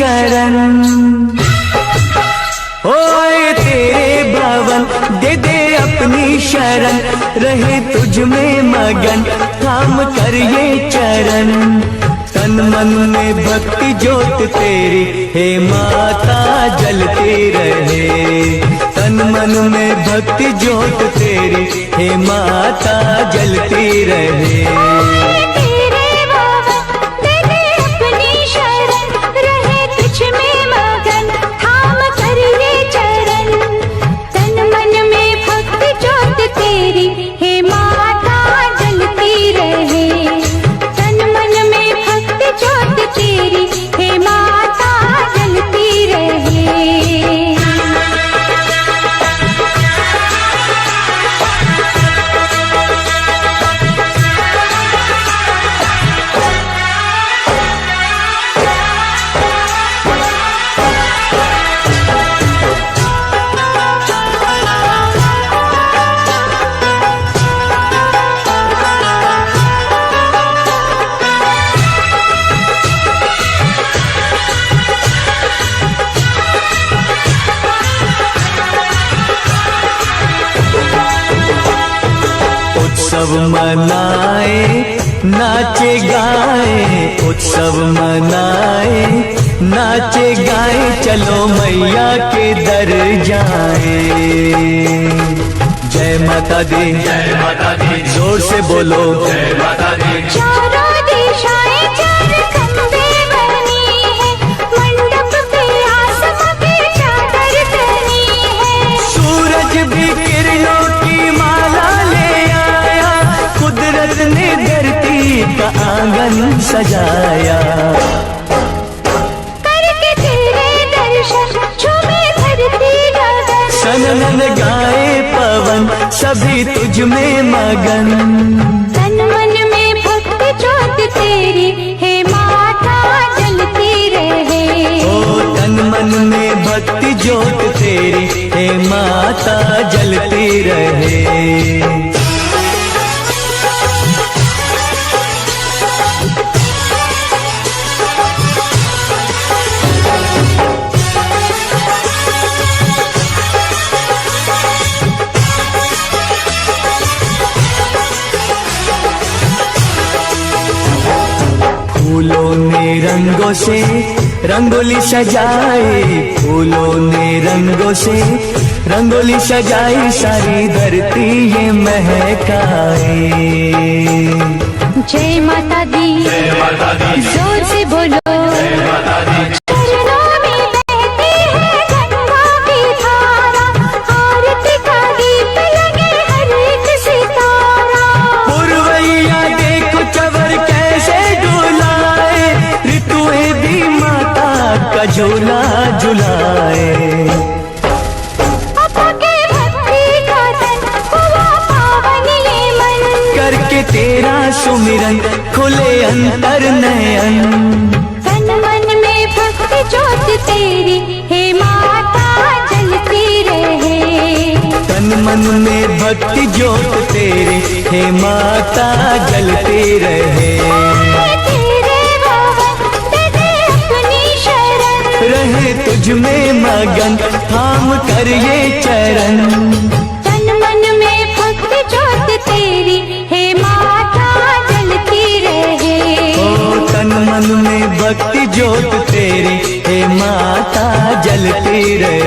शरण। ओए तेरे भवन दे दे अपनी शरण, रहे तुझ में मगन थाम कर ये चरण। तन मन में भक्ति ज्योत तेरी हे माता जलती रहे, तन मन में भक्ति ज्योत तेरी हे माता जलती रहे। उत्सव मनाए नाचे गाए, उत्सव मनाए नाचे गाए, चलो मैया के दर जाए। जय माता दी, जय माता दी, जोर से बोलो जय माता दी। चारों दिशाएं चार खंबे बनी है, मंडप पे आसमां पे चादर तनी है। सूरज भी किरणों की माला ले आया, कुदरत ने धरती का आंगन सजाया। करके तेरे दर्शन झूमे धरती गगन, सनन गाए पवन सभी तुझ में मगन। तन मन में भक्ति ज्योत तेरी हे माता जलती रहे। ओ तन मन में भक्ति ज्योत तेरी हे माता जलती रहे। फूलों ने रंगों से रंगोली सजाए, फूलों ने रंगों से रंगोली सजाई, सारी धरती ये महकाए। जय माता दी, जय माता दी, जोर से बोलो जय माता दी। चरणों में बहती है गंगा की धारा, आरती का दीप लगे हर एक सितारा। पुरवैया देखो चवर कैसे डुलाए, ऋतुएं भी माता का झूला झुलाए। करके तेरा सुमिरन खुले अंतर नयन। तन मन में भक्ति ज्योत तेरी हे माता जलती रहे। तन मन में भक्ति ज्योत तेरी हे माता जलती रहे। तेरे भवन दे दे अपनी शरण, रहे तुझ में मगन थाम कर ये चरण। तन मन में भक्ति ज्योत तेरी हे माता जलती रहे। ओ तन मन में भक्ति ज्योत तेरी हे माता जलती रहे।